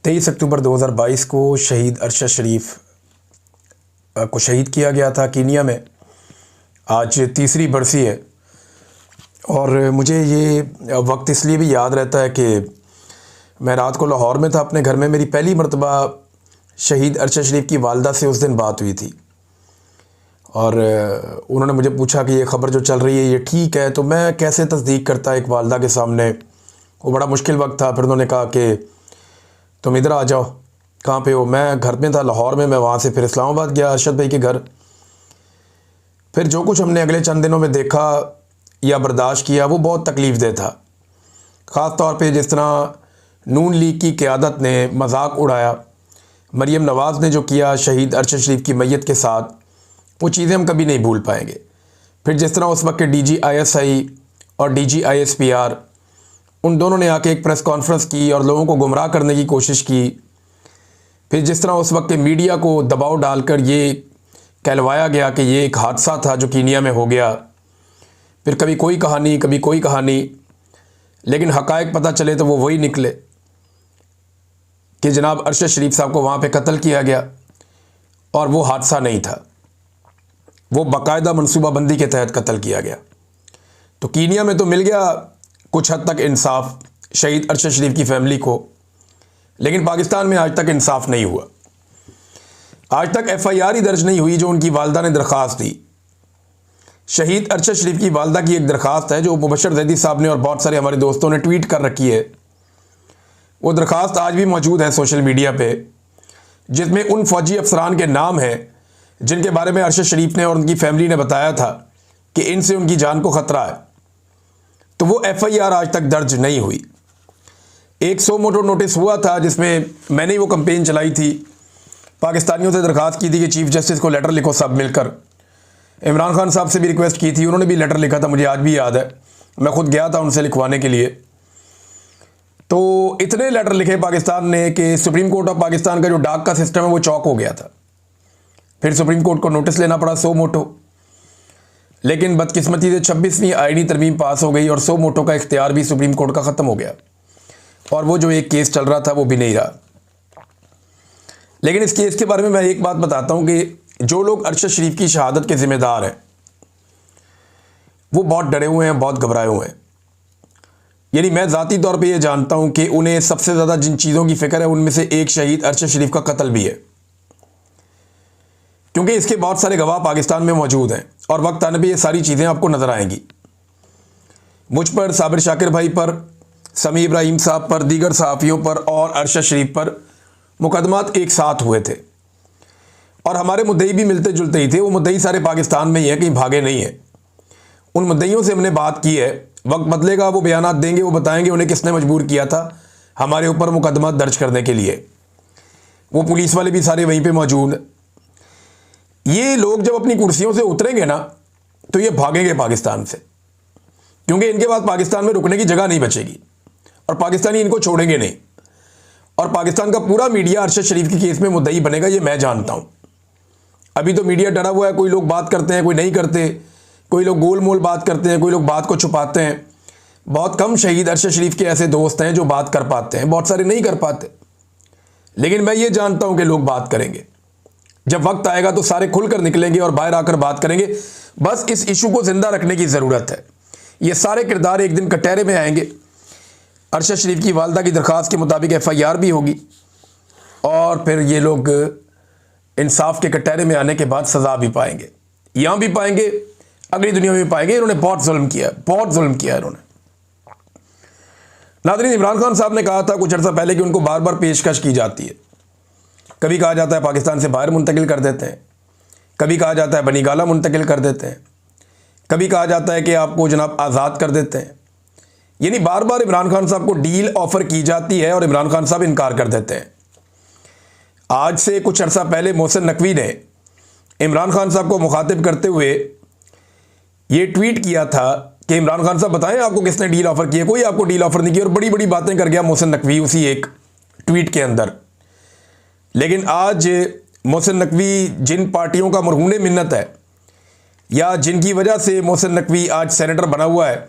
23 अक्टूबर 2022 को शहीद अरशद शरीफ को शहीद किया गया था कीनिया में। आज तीसरी बरसी है और मुझे ये वक्त इसलिए भी याद रहता है कि मैं रात को लाहौर में था अपने घर में। मेरी पहली मरतबा शहीद अरशद शरीफ की वालदा से उस दिन बात हुई थी और उन्होंने मुझे पूछा कि ये ख़बर जो चल रही है ये ठीक है। तो मैं कैसे तस्दीक करता एक वालदा के सामने, वो बड़ा मुश्किल वक्त था। फिर उन्होंने कहा कि तुम इधर आ जाओ। कहाँ पे हो? मैं घर में था लाहौर में। मैं वहाँ से फिर इस्लामाबाद गया अरशद भाई के घर। फिर जो कुछ हमने अगले चंद दिनों में देखा या बर्दाश्त किया वो बहुत तकलीफ़ दे था। ख़ास तौर पे जिस तरह नून लीग की क़यादत ने मजाक उड़ाया, मरीम नवाज़ ने जो किया शहीद अरशद शरीफ की मैयत के साथ, वो चीज़ें हम कभी नहीं भूल पाएंगे। फिर जिस तरह उस वक्त के DG/ISI और DG/ISPR उन दोनों ने आके एक प्रेस कॉन्फ्रेंस की और लोगों को गुमराह करने की कोशिश की। फिर जिस तरह उस वक्त के मीडिया को दबाव डालकर ये कहलवाया गया कि ये एक हादसा था जो कीनिया में हो गया। फिर कभी कोई कहानी कभी कोई कहानी, लेकिन हक़ाइक़ पता चले तो वो वही निकले कि जनाब अरशद शरीफ साहब को वहाँ पे कत्ल किया गया और वो हादसा नहीं था, वो बाकायदा मनसूबाबंदी के तहत कत्ल किया गया। तो कीनिया में तो मिल गया कुछ हद तक इंसाफ शहीद अरशद शरीफ की फ़ैमिली को, लेकिन पाकिस्तान में आज तक इंसाफ नहीं हुआ। आज तक FIR ही दर्ज नहीं हुई जो उनकी वालदा ने दरख्वास्त दी। शहीद अरशद शरीफ की वालदा की एक दरख्वास्त है जो मुबशर ज़ैदी साहब ने और बहुत सारे हमारे दोस्तों ने ट्वीट कर रखी है। वो दरख्वास्त आज भी मौजूद है सोशल मीडिया पे, जिसमें उन फ़ौजी अफसरान के नाम हैं जिनके बारे में अरशद शरीफ ने और उनकी फ़ैमिली ने बताया था कि इनसे उनकी जान को ख़तरा है। तो वो FIR आज तक दर्ज नहीं हुई। एक सो मोटो नोटिस हुआ था जिसमें मैंने ही वो कंपेन चलाई थी, पाकिस्तानियों से दरख्वास्त की थी कि चीफ़ जस्टिस को लेटर लिखो सब मिलकर। इमरान खान साहब से भी रिक्वेस्ट की थी, उन्होंने भी लेटर लिखा था, मुझे आज भी याद है। मैं ख़ुद गया था उनसे लिखवाने के लिए। तो इतने लेटर लिखे पाकिस्तान ने कि सुप्रीम कोर्ट ऑफ पाकिस्तान का जो डाक का सिस्टम है वो चौक हो गया था। फिर सुप्रीम कोर्ट को नोटिस लेना पड़ा सो मोटो, लेकिन बदकिस्मती से 26वीं आईनी तरमीम पास हो गई और सो मोटो का इख्तियार भी सुप्रीम कोर्ट का ख़त्म हो गया और वो जो एक केस चल रहा था वो भी नहीं रहा। लेकिन इस केस के बारे में मैं एक बात बताता हूँ कि जो लोग अरशद शरीफ की शहादत के ज़िम्मेदार हैं वो बहुत डरे हुए हैं, बहुत घबराए हुए हैं। यानी मैं ज़ाती तौर पे ये जानता हूँ कि उन्हें सबसे ज़्यादा जिन चीज़ों की फ़िक्र है उनमें से एक शहीद अरशद शरीफ का कत्ल भी है, क्योंकि इसके बहुत सारे गवाह पाकिस्तान में मौजूद हैं और वक्त आने पर ये सारी चीज़ें आपको नज़र आएंगी। मुझ पर, साबिर शाकिर भाई पर, समी इब्राहिम साहब पर, दीगर सहाफ़ियों पर और अरशद शरीफ पर मुकदमात एक साथ हुए थे और हमारे मुद्दई भी मिलते जुलते ही थे। वो मुद्दई सारे पाकिस्तान में ही हैं, कहीं भागे नहीं हैं। उन मुद्दईयों से हमने बात की है, वक्त बदलेगा वो बयानात देंगे, वो बताएंगे उन्हें किसने मजबूर किया था हमारे ऊपर मुकदमा दर्ज करने के लिए। वो पुलिस वाले भी सारे वहीं पे मौजूद हैं। ये लोग जब अपनी कुर्सियों से उतरेंगे ना तो ये भागेंगे पाकिस्तान से, क्योंकि इनके पास पाकिस्तान में रुकने की जगह नहीं बचेगी और पाकिस्तानी इनको छोड़ेंगे नहीं। और पाकिस्तान का पूरा मीडिया अरशद शरीफ के केस में मुद्दई बनेगा, ये मैं जानता हूँ। अभी तो मीडिया डरा हुआ है, कोई लोग बात करते हैं, कोई नहीं करते, कोई लोग गोल मोल बात करते हैं, कोई लोग बात को छुपाते हैं। बहुत कम शहीद अरशद शरीफ के ऐसे दोस्त हैं जो बात कर पाते हैं, बहुत सारे नहीं कर पाते। लेकिन मैं ये जानता हूँ कि लोग बात करेंगे। जब वक्त आएगा तो सारे खुलकर निकलेंगे और बाहर आकर बात करेंगे। बस इस इशू को ज़िंदा रखने की ज़रूरत है। ये सारे किरदार एक दिन कटहरे में आएंगे। अरशद शरीफ की वालदा की दरख्वास्त के मुताबिक FIR भी होगी और फिर ये लोग इंसाफ के कटहरे में आने के बाद सज़ा भी पाएंगे, यहाँ भी पाएंगे, अगली दुनिया में भी पाएंगे। इन्होंने बहुत जुल्म किया, बहुत जुल्म किया इन्होंने। नाज़रीन, इमरान खान साहब ने कहा था कुछ अर्सा पहले कि उनको बार बार पेशकश की जाती है। कभी कहा जाता है पाकिस्तान से बाहर मुंतकिल कर देते हैं, कभी कहा जाता है बनीगाला मुंतकिल कर देते हैं, कभी कहा जाता है कि आपको जनाब आज़ाद कर देते हैं। यानी बार बार इमरान खान साहब को डील ऑफ़र की जाती है और इमरान खान साहब इनकार कर देते हैं। आज से कुछ अर्सा पहले मोहसिन नकवी ने इमरान खान साहब को मुखातिब करते हुए ये ट्वीट किया था कि इमरान खान साहब बताएं आपको किसने डील ऑफ़र की है। कोई आपको डील ऑफ़र नहीं की और बड़ी बड़ी बातें कर गया मोहसिन नकवी उसी एक ट्वीट के अंदर। लेकिन आज मोहसिन नकवी जिन पार्टियों का मरहून मिन्नत है या जिनकी वजह से मोहसिन नकवी आज सेनेटर बना हुआ है,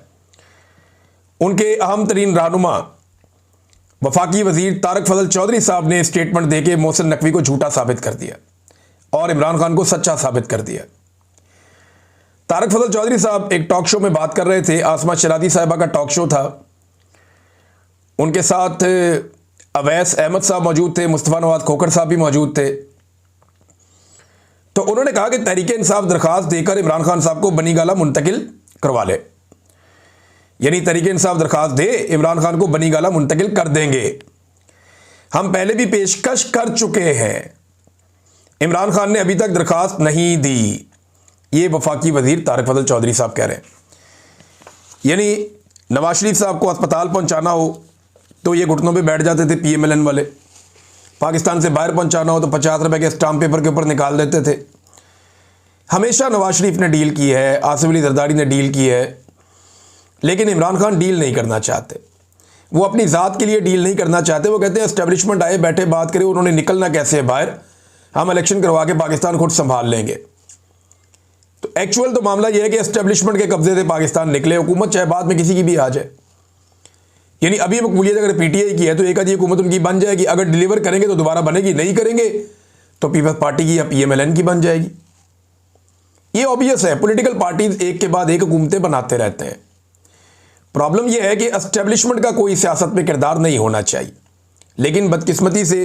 उनके अहम तरीन रहनुमा वफाकी वजीर तारक फजल चौधरी साहब ने स्टेटमेंट देके मोहसिन नकवी को झूठा साबित कर दिया और इमरान खान को सच्चा साबित कर दिया। तारक फजल चौधरी साहब एक टॉक शो में बात कर रहे थे, आसमा शरादी साहिबा का टॉक शो था, उनके साथ अवैस अहमद साहब मौजूद थे, मुस्तफ़ा नवाज खोखर साहब भी मौजूद थे। तो उन्होंने कहा कि तहरीक इंसाफ दरखास्त देकर इमरान खान साहब को बनी गाला मुंतकिल करवा ले, यानी तहरीक इंसाफ दरखास्त दे, इमरान खान को बनी गाला मुंतकिल कर देंगे। हम पहले भी पेशकश कर चुके हैं, इमरान खान ने अभी तक दरखास्त नहीं दी। ये वफाकी वजीर तारक फजल चौधरी साहब कह रहे हैं। यानी नवाज शरीफ साहब को अस्पताल पहुंचाना हो तो ये घुटनों पे बैठ जाते थे PMLN वाले, पाकिस्तान से बाहर पहुंचाना हो तो 50 रुपए के स्टाम्प पेपर के ऊपर निकाल देते थे। हमेशा नवाज शरीफ ने डील की है, आसिफ अली जरदारी ने डील की है, लेकिन इमरान खान डील नहीं करना चाहते। वो अपनी ज़ात के लिए डील नहीं करना चाहते। वो कहते हैं एस्टेब्लिशमेंट आए बैठे बात करे, उन्होंने निकलना कैसे है बाहर, हम इलेक्शन करवा के पाकिस्तान खुद संभाल लेंगे। तो एक्चुअल तो मामला यह है कि एस्टेब्लिशमेंट के कब्जे से पाकिस्तान निकले, हुकूमत चाहे बाद में किसी की भी आ जाए। यानी अभी मकबूलियत अगर PTI की है तो एक आधी हुकूमत उनकी बन जाएगी, अगर डिलीवर करेंगे तो दोबारा बनेगी, नहीं करेंगे तो पीपल्स पार्टी की या PMLN की बन जाएगी। ये ऑब्वियस है, पॉलिटिकल पार्टीज एक के बाद एक हुकूमतें बनाते रहते हैं। प्रॉब्लम यह है कि एस्टेब्लिशमेंट का कोई सियासत में किरदार नहीं होना चाहिए, लेकिन बदकिस्मती से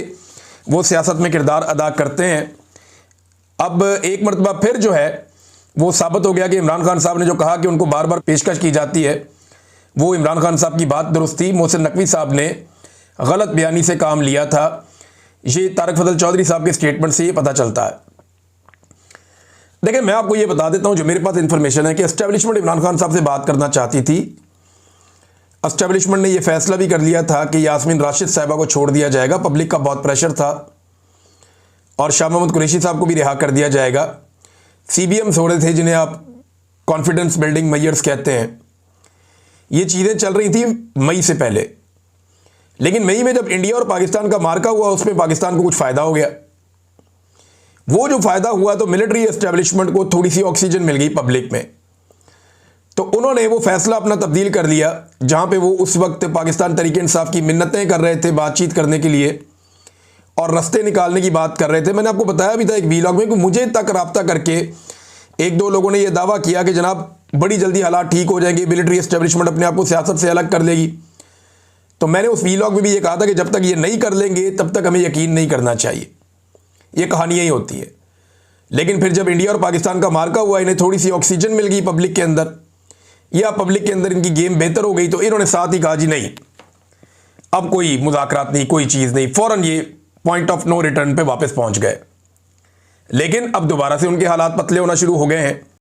वो सियासत में किरदार अदा करते हैं। अब एक मरतबा फिर जो है वो साबित हो गया कि इमरान खान साहब ने जो कहा कि उनको बार बार पेशकश की जाती है, वो इमरान खान साहब की बात दुरुस्त थी। मोहसिन नकवी साहब ने गलत बयानी से काम लिया था। ये तारक फजल चौधरी साहब के स्टेटमेंट से ये पता चलता है। देखिए, मैं आपको ये बता देता हूँ जो मेरे पास इंफॉर्मेशन है कि एस्टेब्लिशमेंट इमरान खान साहब से बात करना चाहती थी। एस्टेब्लिशमेंट ने यह फैसला भी कर लिया था कि यास्मीन राशिद साहिबा को छोड़ दिया जाएगा, पब्लिक का बहुत प्रेशर था, और शाह महमूद कुरैशी साहब को भी रिहा कर दिया जाएगा। CBMs हो रहे थे जिन्हें आप कॉन्फिडेंस बिल्डिंग मेजर्स कहते हैं। ये चीज़ें चल रही थी मई से पहले, लेकिन मई में जब इंडिया और पाकिस्तान का मार्का हुआ उसमें पाकिस्तान को कुछ फ़ायदा हो गया। वो जो फ़ायदा हुआ तो मिलिट्री एस्टेब्लिशमेंट को थोड़ी सी ऑक्सीजन मिल गई पब्लिक में, तो उन्होंने वो फैसला अपना तब्दील कर लिया। जहाँ पे वो उस वक्त पाकिस्तान तहरीक इंसाफ की मिन्नतें कर रहे थे बातचीत करने के लिए और रास्ते निकालने की बात कर रहे थे। मैंने आपको बताया भी था एक वीलॉग में कि मुझे तक रब्ता करके एक दो लोगों ने यह दावा किया कि जनाब बड़ी जल्दी हालात ठीक हो जाएंगे, मिलिट्री एस्टेब्लिशमेंट अपने आप को सियासत से अलग कर लेगी। तो मैंने उस वीलॉग में भी ये कहा था कि जब तक ये नहीं कर लेंगे तब तक हमें यकीन नहीं करना चाहिए। ये कहानियाँ ही होती है। लेकिन फिर जब इंडिया और पाकिस्तान का मार्का हुआ, इन्हें थोड़ी सी ऑक्सीजन मिल गई पब्लिक के अंदर, या पब्लिक के अंदर इनकी गेम बेहतर हो गई, तो इन्होंने साथ ही कहा जी नहीं, अब कोई मुज़ाकरात नहीं, कोई चीज़ नहीं, फ़ौरन ये पॉइंट ऑफ नो रिटर्न पे वापस पहुंच गए। लेकिन अब दोबारा से उनके हालात पतले होना शुरू हो गए हैं।